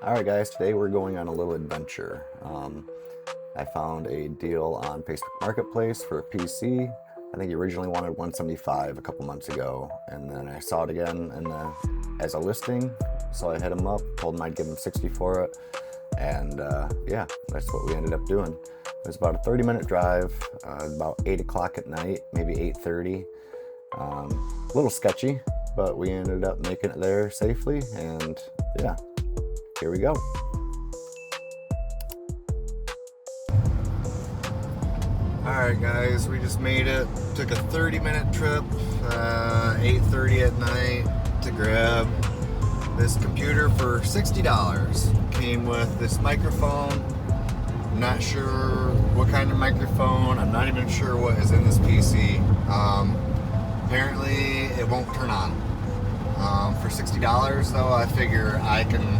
Alright guys, today we're going on a little adventure. I found a deal on Facebook Marketplace for a PC. I think he originally wanted $175 a couple months ago, and then I saw it again as a listing, so I hit him up, told him I'd give him $60 for it, and yeah, that's what we ended up doing. It was about a 30-minute drive, about 8 o'clock at night, maybe 8:30. A little sketchy, but we ended up making it there safely, and yeah, here we go. Alright guys, we just made it. Took a 30-minute trip, 8:30 at night to grab this computer for $60. Came with this microphone. I'm not sure what kind of microphone. I'm not even sure what is in this PC. Apparently it won't turn on. For $60 though, I figure I can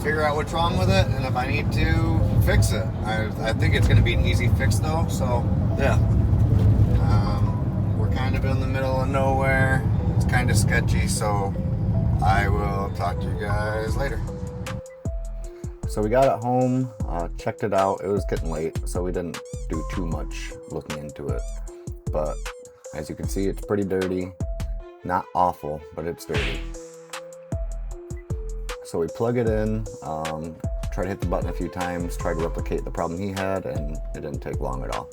figure out what's wrong with it, and if I need to, fix it. I think it's going to be an easy fix though, so yeah. We're kind of in the middle of nowhere. It's kind of sketchy, so I will talk to you guys later. So we got it home, checked it out. It was getting late, so we didn't do too much looking into it. But as you can see, it's pretty dirty. Not awful, but it's dirty. So we plug it in, try to hit the button a few times, try to replicate the problem he had, and it didn't take long at all.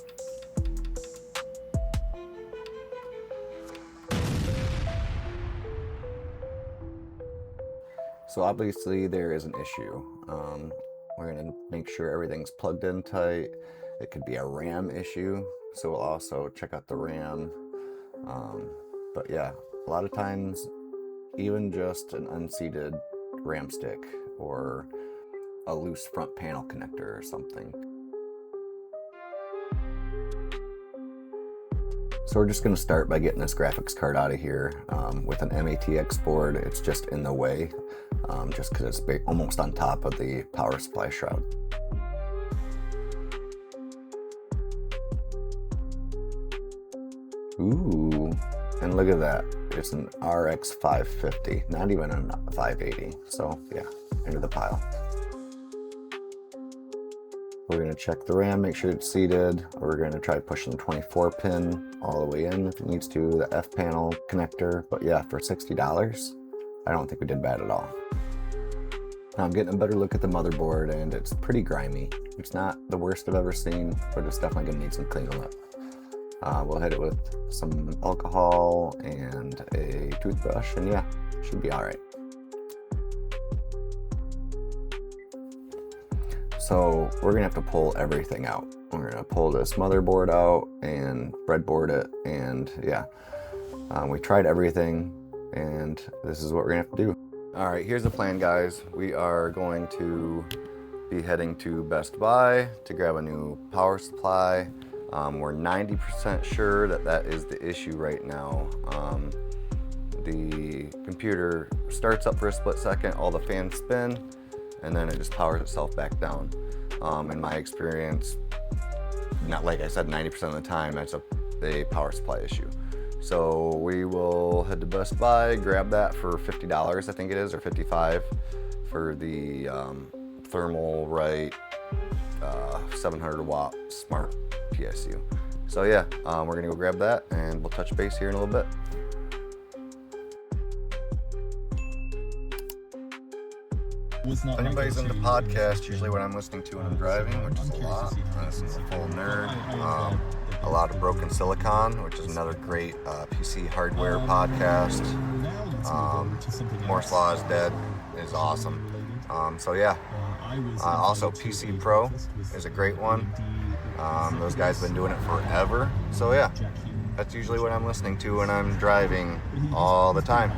So obviously there is an issue. We're going to make sure everything's plugged in tight. It could be a RAM issue, so we'll also check out the RAM. But yeah, a lot of times even just an unseated RAM stick or a loose front panel connector or something. So we're just going to start by getting this graphics card out of here. With an MATX board, it's just in the way, just because it's almost on top of the power supply shroud. Ooh, and look at that. It's an RX 550, not even a 580. So yeah, into the pile. We're going to check the RAM, make sure it's seated. We're going to try pushing the 24 pin all the way in if it needs to, the F panel connector. But yeah, for $60, I don't think we did bad at all. Now I'm getting a better look at the motherboard, and it's pretty grimy. It's not the worst I've ever seen, but it's definitely going to need some cleaning up. We'll hit it with some alcohol and a toothbrush, and yeah, should be all right. So we're gonna have to pull everything out. We're gonna pull this motherboard out and breadboard it, and yeah, we tried everything, and this is what we're gonna have to do. All right, here's the plan, guys. We are going to be heading to Best Buy to grab a new power supply. We're 90% sure that is the issue right now. The computer starts up for a split second, all the fans spin, and then it just powers itself back down. In my experience, not like I said, 90% of the time, that's a power supply issue. So we will head to Best Buy, grab that for $50, I think it is, or $55 for the Thermal Right 700 watt smart PSU. So yeah, we're gonna go grab that, and we'll touch base here in a little bit. If anybody's into podcasts, usually what I'm listening to when I'm driving, which is a lot, this is a full nerd. A lot of Broken Silicon, which is another great PC hardware podcast. Moore's Law is Dead is awesome. So yeah, also PC Pro is a great one. Those guys have been doing it forever. So yeah, that's usually what I'm listening to when I'm driving all the time.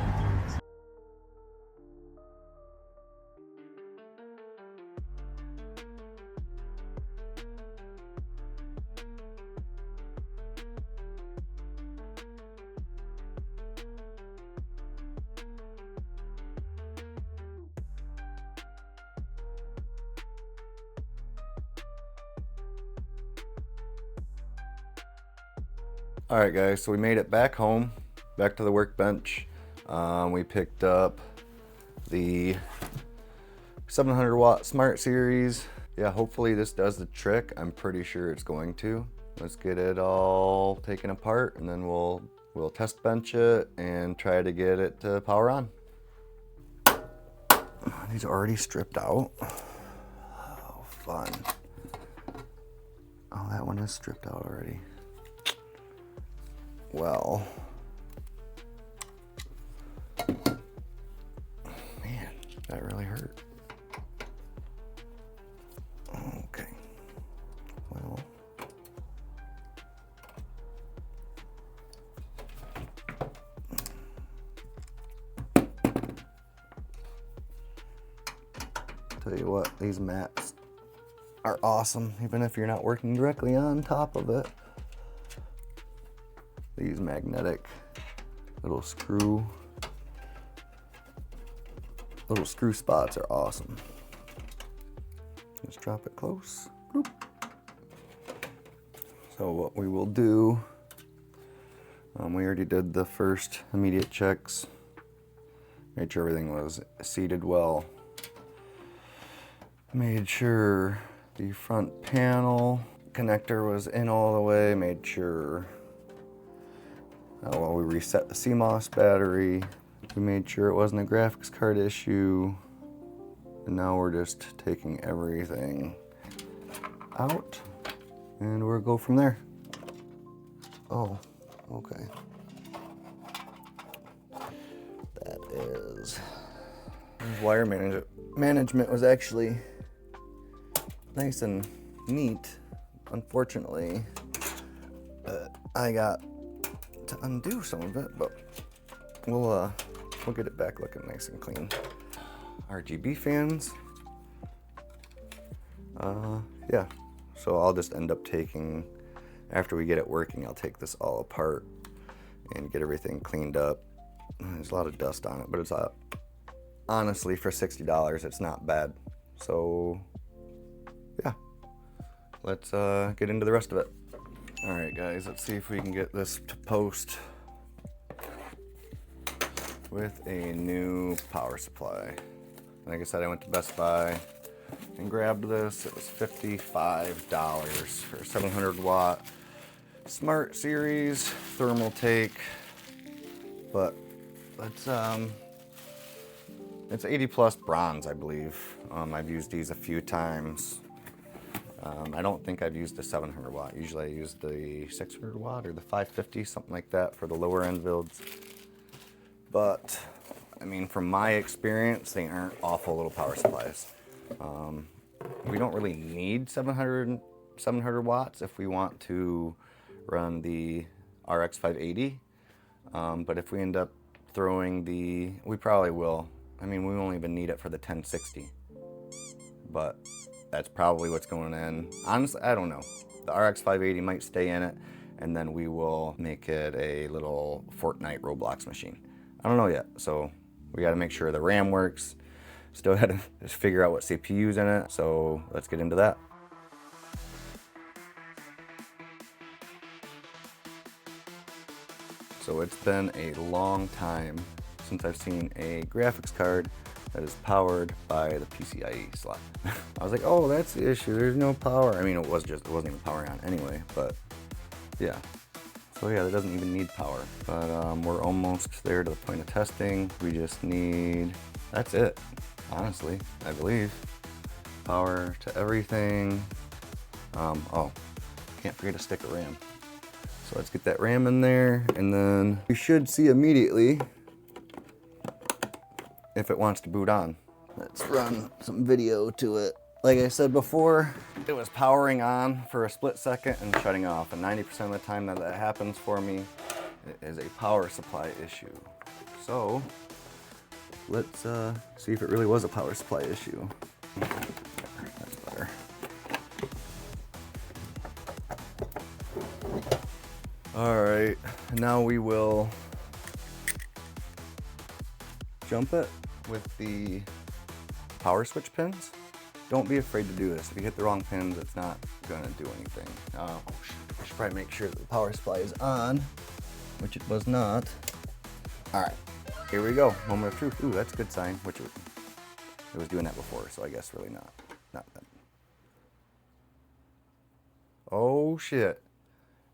Alright guys, so we made it back home, back to the workbench. We picked up the 700 watt smart series. Yeah, hopefully this does the trick. I'm pretty sure it's going to. Let's get it all taken apart and then we'll test bench it and try to get it to power on. These are already stripped out. Oh, fun. Oh, that one is stripped out already. Well, man, that really hurt. Okay, well. Tell you what, these mats are awesome, even if you're not working directly on top of it. These magnetic little screw spots are awesome. Just drop it close. Bloop. So what we will do, we already did the first immediate checks. Made sure everything was seated well. Made sure the front panel connector was in all the way. Made sure while we reset the CMOS battery, we made sure it wasn't a graphics card issue. And now we're just taking everything out and we'll go from there. Oh, okay. That is, wire management was actually nice and neat. Unfortunately, I got to undo some of it, but we'll get it back looking nice and clean. RGB fans. Yeah, so I'll just end up taking, after we get it working, I'll take this all apart and get everything cleaned up. There's a lot of dust on it, but it's honestly, for $60, it's not bad. So yeah, let's get into the rest of it. All right, guys, let's see if we can get this to post with a new power supply. Like I said, I went to Best Buy and grabbed this. It was $55 for a 700 watt Smart Series thermal take. But it's 80 plus bronze, I believe. I've used these a few times. I don't think I've used the 700 watt. Usually I use the 600 watt or the 550, something like that for the lower end builds. But I mean, from my experience, they aren't awful little power supplies. We don't really need 700 watts if we want to run the RX 580. But if we end up throwing we probably will. I mean, we won't even need it for the 1060. But that's probably what's going in. Honestly, I don't know. The RX 580 might stay in it, and then we will make it a little Fortnite Roblox machine. I don't know yet, so we got to make sure the RAM works. Still had to just figure out what CPU's in it, so let's get into that. So it's been a long time since I've seen a graphics card that is powered by the PCIe slot. I was like, oh, that's the issue, there's no power. I mean, it wasn't even powering on anyway, but yeah. So yeah, that doesn't even need power. But we're almost there to the point of testing. We just need, that's it, honestly, I believe. Power to everything. Oh, can't forget a stick of RAM. So let's get that RAM in there, and then we should see immediately if it wants to boot on. Let's run some video to it. Like I said before, it was powering on for a split second and shutting off, and 90% of the time that happens for me, it is a power supply issue. So let's see if it really was a power supply issue. That's better. All right, now we will jump it with the power switch pins. Don't be afraid to do this. If you hit the wrong pins, it's not gonna do anything. I should probably make sure that the power supply is on, which it was not. All right, here we go. Moment of truth. Ooh, that's a good sign. It was doing that before, so I guess really not that. Oh shit.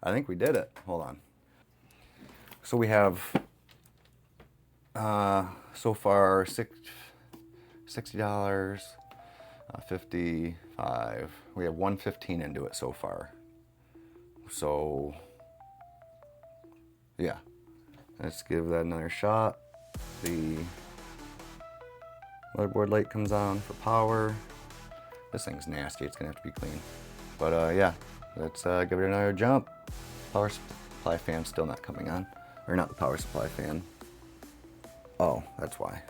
I think we did it. Hold on. So we have so far $60, 55. We have 115 into it so far. So yeah, let's give that another shot. The motherboard light comes on for power. This thing's nasty, it's gonna have to be clean. But yeah, let's give it another jump. Power supply fan's still not coming on. Or not the power supply fan. Oh, that's why.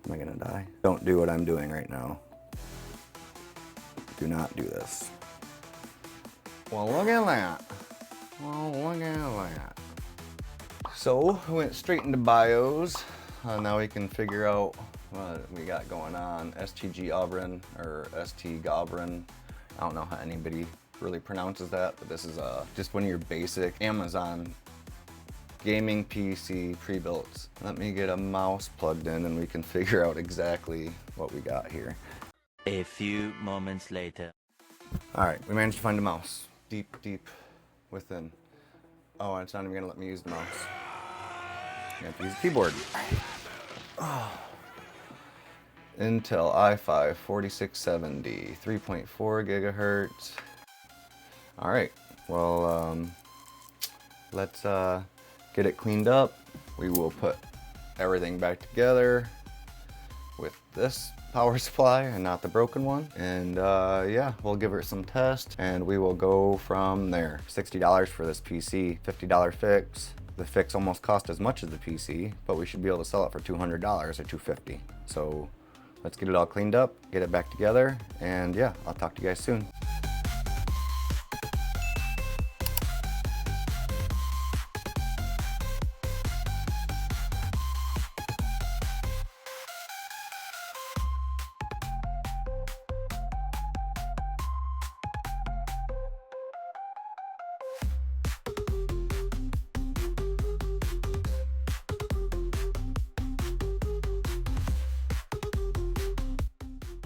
Am I gonna die? Don't do what I'm doing right now. Do not do this. Well, look at that. Well, look at that. So, we went straight into BIOS. Now we can figure out what we got going on. STG Govern, or ST Govern. I don't know how anybody really pronounces that, but this is just one of your basic Amazon gaming PC pre-builts. Let me get a mouse plugged in and we can figure out exactly what we got here. A few moments later. All right, we managed to find a mouse. Deep within. Oh, and it's not even gonna let me use the mouse. I have to use the keyboard. Oh. Intel i5 4670, 3.4 gigahertz. All right, well, let's get it cleaned up. We will put everything back together with this power supply and not the broken one. And yeah, we'll give it some tests and we will go from there. $60 for this PC, $50 fix. The fix almost cost as much as the PC, but we should be able to sell it for $200 or $250. So let's get it all cleaned up, get it back together, and yeah, I'll talk to you guys soon.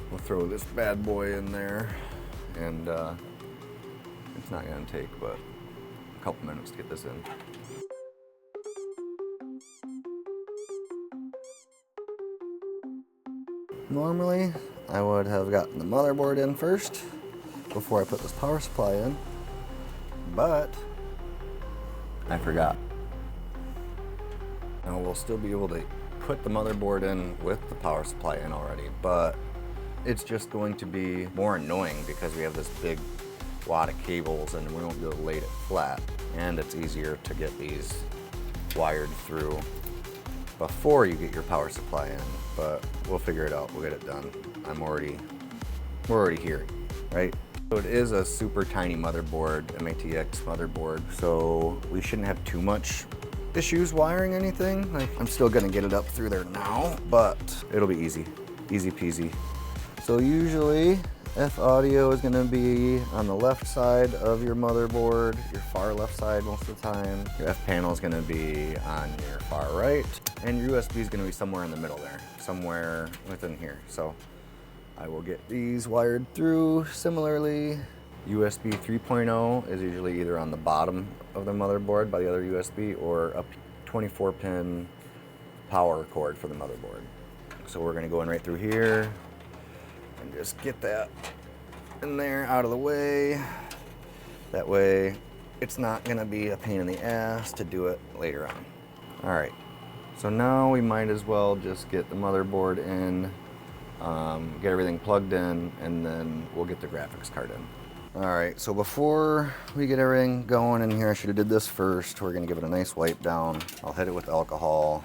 We'll throw this bad boy in there, and it's not gonna take but a couple minutes to get this in. Normally, I would have gotten the motherboard in first before I put this power supply in, but I forgot. Now we'll still be able to put the motherboard in with the power supply in already, but it's just going to be more annoying because we have this big wad of cables and we won't be able to lay it flat. And it's easier to get these wired through before you get your power supply in, but we'll figure it out, we'll get it done. We're already here, right? So it is a super tiny motherboard, MATX motherboard, so we shouldn't have too much issues wiring anything. Like, I'm still gonna get it up through there now, but it'll be easy peasy. So usually, F audio is gonna be on the left side of your motherboard, your far left side most of the time. Your F panel is gonna be on your far right, and your USB is gonna be somewhere in the middle there, somewhere within here. So I will get these wired through similarly. USB 3.0 is usually either on the bottom of the motherboard by the other USB or a 24-pin power cord for the motherboard. So we're gonna go in right through here and just get that in there out of the way. That way it's not gonna be a pain in the ass to do it later on. All right, so now we might as well just get the motherboard in, get everything plugged in, and then we'll get the graphics card in. All right, so before we get everything going in here, I should have did this first. We're gonna give it a nice wipe down. I'll hit it with alcohol.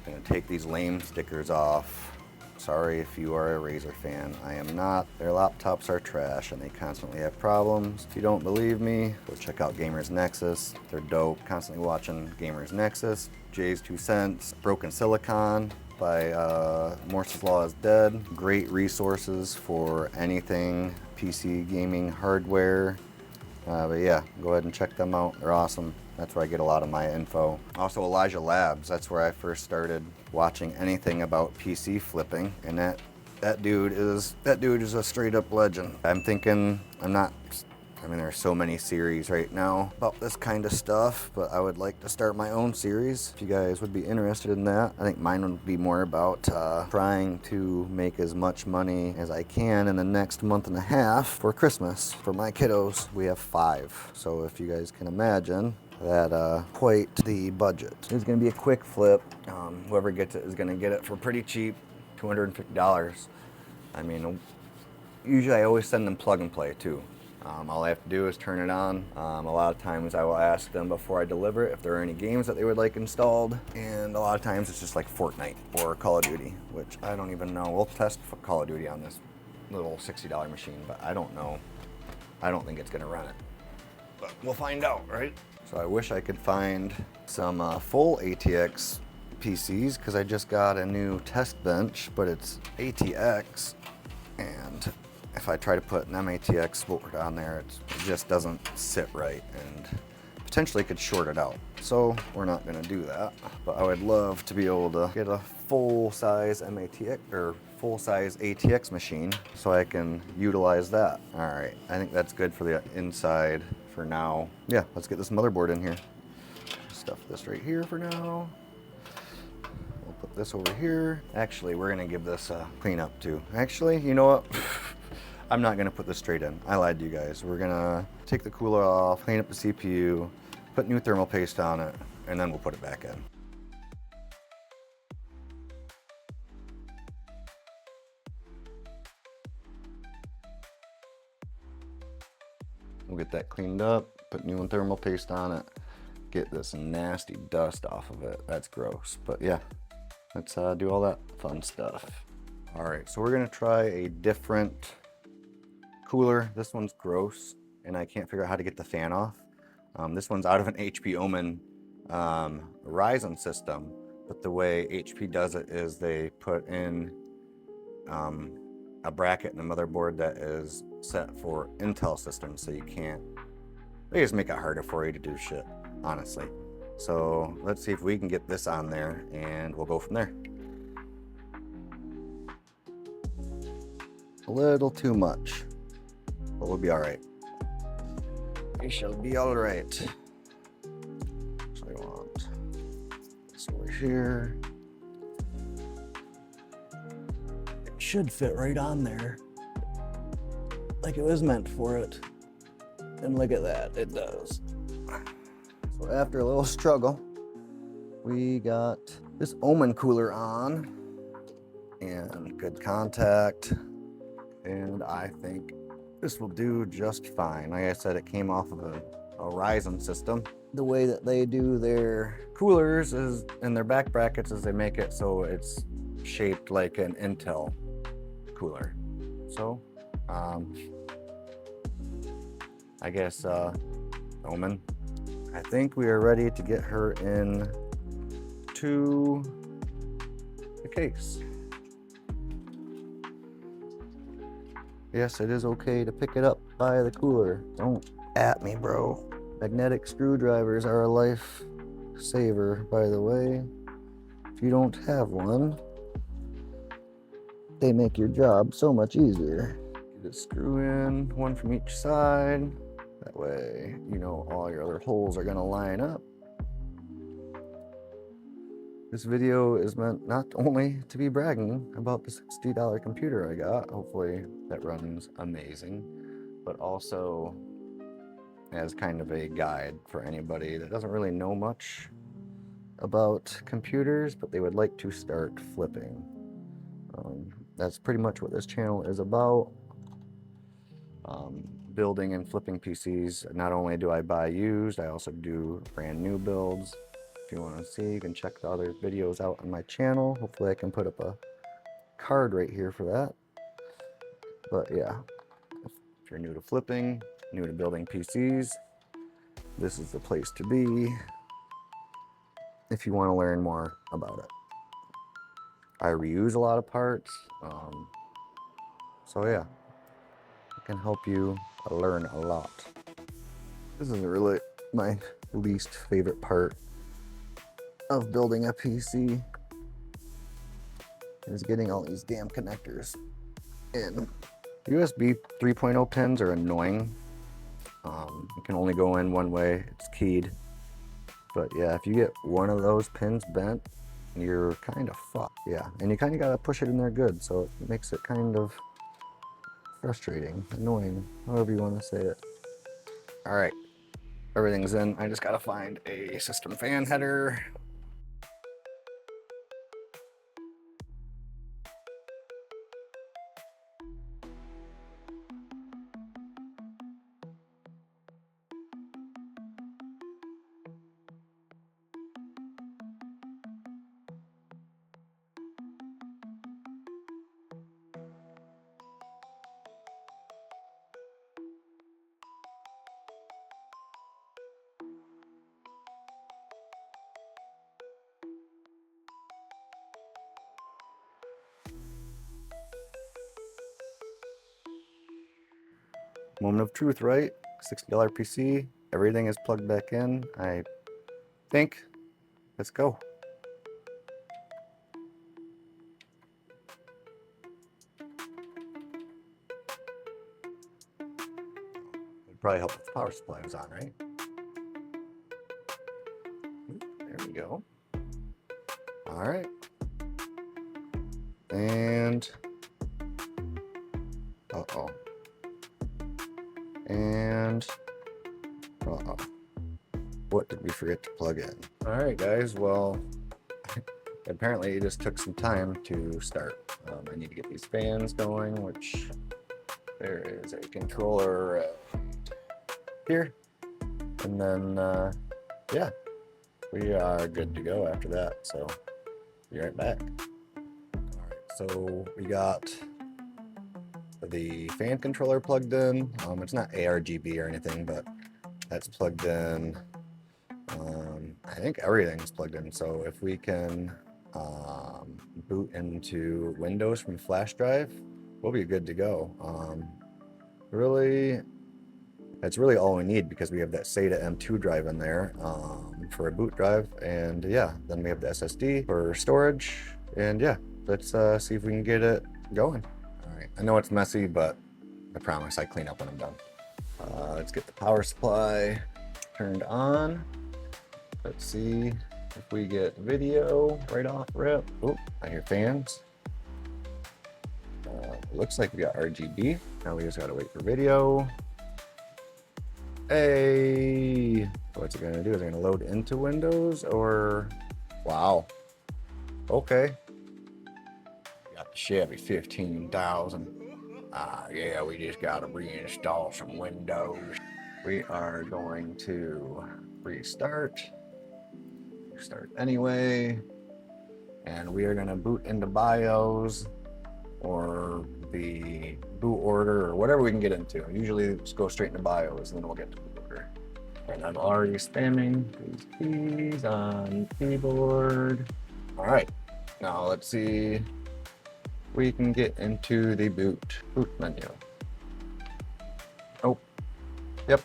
I'm gonna take these lame stickers off. Sorry if you are a Razer fan, I am not. Their laptops are trash and they constantly have problems. If you don't believe me, go check out Gamers Nexus. They're dope, constantly watching Gamers Nexus. Jay's 2 cents, Broken Silicon by Morse's Law is Dead. Great resources for anything PC gaming hardware. But yeah, go ahead and check them out, they're awesome. That's where I get a lot of my info. Also Elijah Labs, that's where I first started watching anything about PC flipping, and that dude is a straight up legend. I'm thinking, I mean, there's so many series right now about this kind of stuff, but I would like to start my own series if you guys would be interested in that. I think mine would be more about trying to make as much money as I can in the next month and a half for Christmas for my kiddos. We have 5, so if you guys can imagine, that quite the budget. It's gonna be a quick flip. Whoever gets it is gonna get it for pretty cheap, $250. I mean, usually I always send them plug and play too. All I have to do is turn it on. A lot of times I will ask them before I deliver it if there are any games that they would like installed. And a lot of times it's just like Fortnite or Call of Duty, which I don't even know. We'll test for Call of Duty on this little $60 machine, but I don't know. I don't think it's gonna run it. But we'll find out, right? So I wish I could find some full ATX PCs because I just got a new test bench, but it's ATX, and if I try to put an MATX board on there, it just doesn't sit right and potentially could short it out. So we're not gonna do that, but I would love to be able to get a full-size MATX or full-size ATX machine so I can utilize that. All right, I think that's good for the inside for now. Yeah, let's get this motherboard in here. Stuff this right here for now. We'll put this over here. Actually, we're gonna give this a clean up too. Actually, you know what? I'm not gonna put this straight in. I lied to you guys. We're gonna take the cooler off, clean up the CPU, put new thermal paste on it, and then we'll put it back in. We'll get that cleaned up, put new thermal paste on it, get this nasty dust off of it. That's gross, but yeah, let's do all that fun stuff. All right, so we're gonna try a different cooler. This one's gross, and I can't figure out how to get the fan off. This one's out of an HP Omen Ryzen system, but the way HP does it is they put in a bracket in the motherboard that is set for Intel systems, so you can't, they just make it harder for you to do shit, honestly. So let's see if we can get this on there, and we'll go from there. A little too much, but we'll be all right. We shall be all right. So I want this over here. It should fit right on there, like it was meant for it. And look at that, it does. So after a little struggle, we got this Omen cooler on, and good contact, and I think this will do just fine. Like I said, it came off of a Ryzen system. The way that they do their coolers is, in their back brackets, is they make it so it's shaped like an Intel cooler. So, I guess, Omen, I think we are ready to get her in to the case. Yes, it is okay to pick it up by the cooler. Don't at me, bro. Magnetic screwdrivers are a life saver, by the way. If you don't have one, they make your job so much easier. Get a screw in, one from each side. That way, you know, all your other holes are gonna line up. This video is meant not only to be bragging about the $60 computer I got, hopefully that runs amazing, but also as kind of a guide for anybody that doesn't really know much about computers, but they would like to start flipping. That's pretty much what this channel is about. Building and flipping PCs. Not only do I buy used, I also do brand new builds. If you want to see, you can check the other videos out on my channel. Hopefully I can put up a card right here for that. But yeah, if you're new to flipping, new to building PCs, this is the place to be if you want to learn more about it. I reuse a lot of parts, so yeah, it can help you learn a lot. This isn't really my least favorite part of building a PC is getting all these damn connectors in. USB 3.0 pins are annoying. You can only go in one way, it's keyed. But yeah, if you get one of those pins bent, you're kind of fucked. Yeah, and you kind of gotta push it in there good, so it makes it kind of frustrating, annoying, however you want to say it. All right, everything's in. I just gotta find a system fan header. Moment of truth, right? $60 PC, everything is plugged back in, I think. Let's go. It'd probably help if the power supply was on, right? There we go. All right. And, uh-oh. And, uh-oh. What did we forget to plug in? All right, guys, well, apparently it just took some time to start. I need to get these fans going, which there is a controller here. And then, yeah, we are good to go after that, so be right back. All right, so we got the fan controller plugged in. It's not ARGB or anything, but that's plugged in. I think everything's plugged in. So if we can boot into Windows from flash drive, we'll be good to go. Really, that's really all we need because we have that SATA M2 drive in there for a boot drive, and yeah, then we have the SSD for storage, and yeah, let's see if we can get it going. All right, I know it's messy, but I promise I clean up when I'm done. Let's get the power supply turned on. Let's see if we get video right off rip. Oh, I hear fans. Looks like we got RGB. Now we just gotta wait for video. Hey, what's it gonna do? Is it gonna load into Windows or? Wow. Okay. Got the Chevy 15,000. Yeah, we just gotta reinstall some Windows. We are going to restart anyway, and we are gonna boot into BIOS or the boot order or whatever we can get into. Usually just go straight into BIOS and then we'll get to boot order. And I'm already spamming these keys on keyboard. All right, now let's see if we can get into the boot menu. Oh, yep,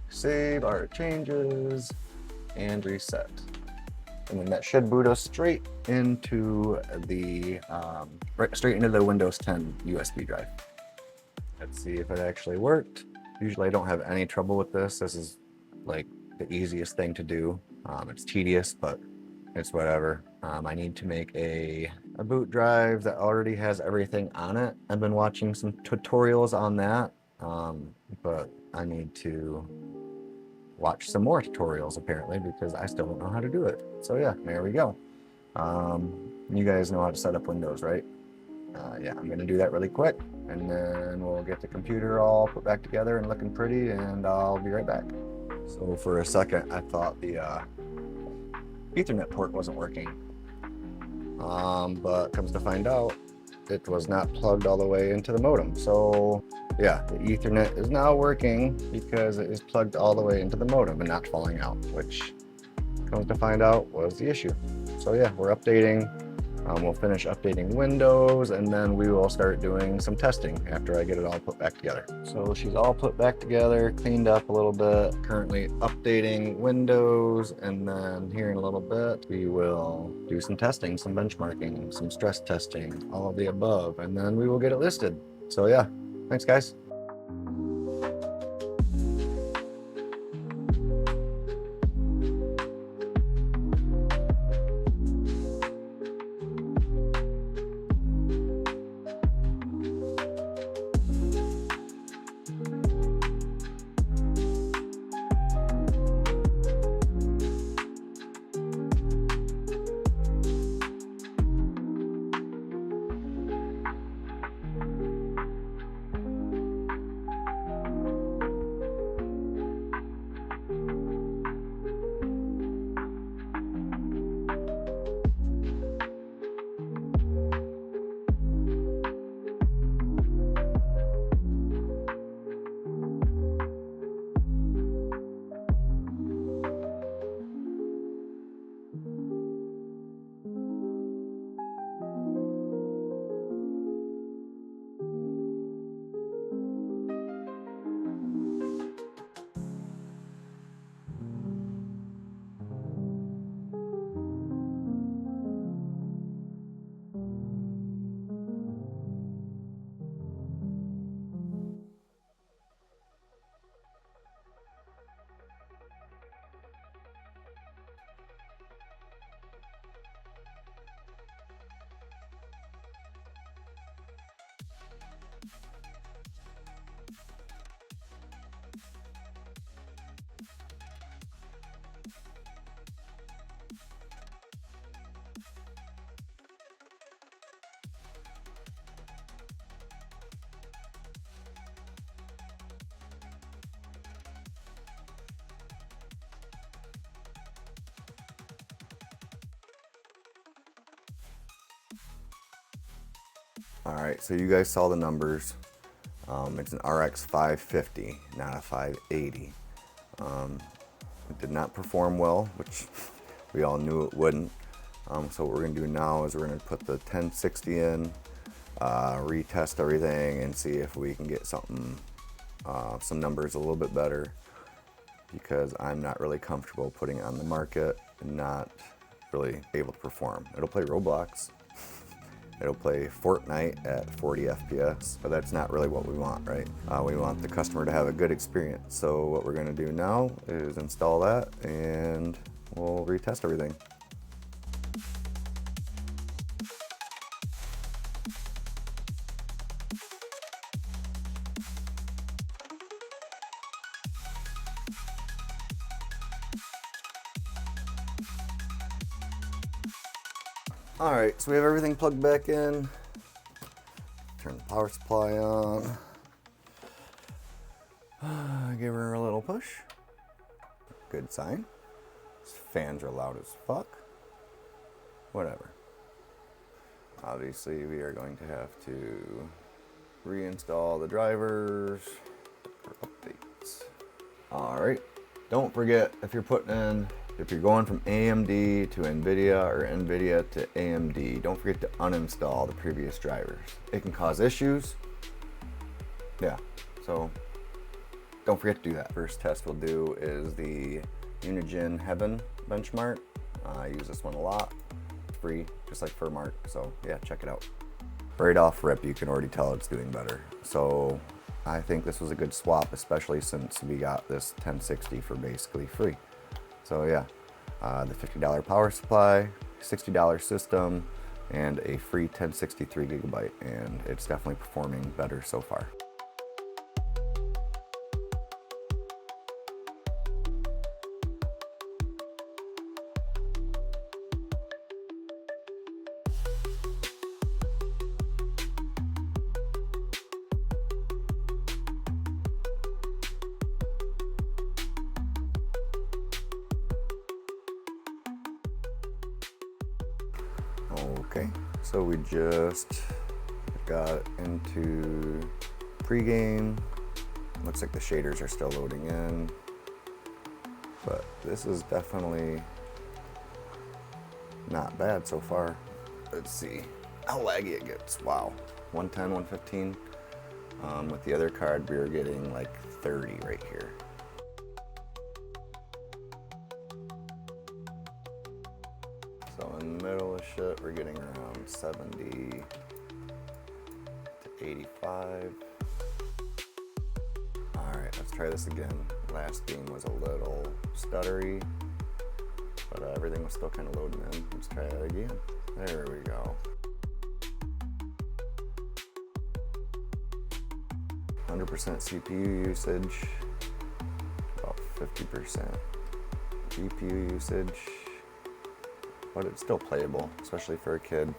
save our changes and reset. And then that should boot us straight into the Windows 10 USB drive. Let's see if it actually worked. Usually I don't have any trouble with this. This is like the easiest thing to do. It's tedious, but it's whatever. I need to make a boot drive that already has everything on it. I've been watching some tutorials on that, but I need to watch some more tutorials apparently because I still don't know how to do it. So yeah, there we go. You guys know how to set up Windows, right? Yeah, I'm gonna do that really quick, and then we'll get the computer all put back together and looking pretty, and I'll be right back. So for a second, I thought the Ethernet port wasn't working, but comes to find out, it was not plugged all the way into the modem. So yeah, the Ethernet is now working because it is plugged all the way into the modem and not falling out, which comes to find out was the issue. So yeah, we're updating We'll finish updating Windows, and then we will start doing some testing after I get it all put back together. So she's all put back together, cleaned up a little bit, currently updating Windows, and then here in a little bit, we will do some testing, some benchmarking, some stress testing, all of the above, and then we will get it listed. So yeah, thanks guys. All right, so you guys saw the numbers. It's an RX 550, not a 580. It did not perform well, which we all knew it wouldn't. So what we're gonna do now is we're gonna put the 1060 in, retest everything, and see if we can get something, some numbers a little bit better, because I'm not really comfortable putting it on the market and not really able to perform. It'll play Roblox. It'll play Fortnite at 40 FPS, but that's not really what we want, right? We want the customer to have a good experience. So what we're gonna do now is install that, and we'll retest everything. All right, so we have everything plugged back in. Turn the power supply on. Give her a little push. Good sign. These fans are loud as fuck. Whatever. Obviously, we are going to have to reinstall the drivers for updates. All right, don't forget, if you're going from AMD to NVIDIA or NVIDIA to AMD, don't forget to uninstall the previous drivers. It can cause issues. Yeah, so don't forget to do that. First test we'll do is the Unigen Heaven benchmark. I use this one a lot. It's free, just like Furmark, so yeah, check it out. Right off rip, you can already tell it's doing better. So I think this was a good swap, especially since we got this 1060 for basically free. So yeah, the $50 power supply, $60 system, and a free 1063 gigabyte, and it's definitely performing better so far. Okay, so we just got into pregame. Looks like the shaders are still loading in, but this is definitely not bad so far. let's see how laggy it gets. Wow, 110, 115. With the other card, we were getting like 30 right here. So in the middle of shit, we're getting around 70 to 85. Alright, let's try this again. Last game was a little stuttery, but everything was still kind of loading in. Let's try that again. There we go. 100% CPU usage, about 50% GPU usage, but it's still playable, especially for a kid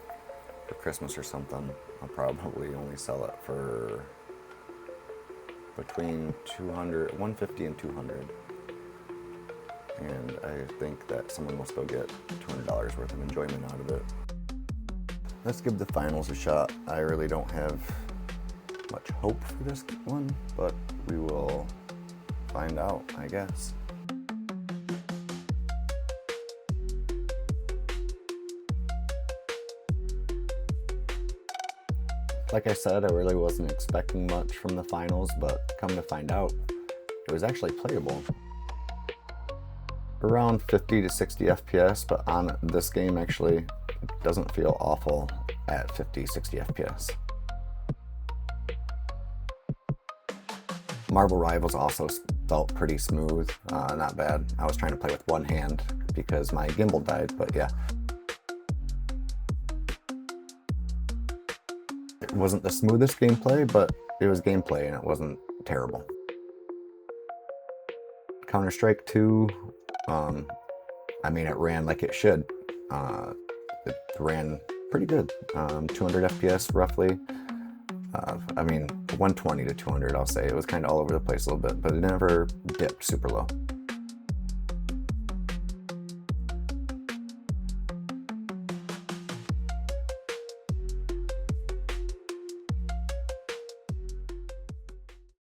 for Christmas or something. I'll probably only sell it for between 150 and 200. And I think that someone will still get $200 worth of enjoyment out of it. Let's give the finals a shot. I really don't have much hope for this one, but we will find out, I guess. Like I said, I really wasn't expecting much from the finals, but come to find out, it was actually playable. Around 50 to 60 FPS, but on this game actually doesn't feel awful at 50, 60 FPS. Marvel Rivals also felt pretty smooth, not bad. I was trying to play with one hand because my gimbal died, but yeah. It wasn't the smoothest gameplay, but it was gameplay and it wasn't terrible. Counter-Strike 2, I mean, it ran like it should. It ran pretty good, 200 FPS roughly. I mean, 120 to 200, I'll say. It was kind of all over the place a little bit, but it never dipped super low.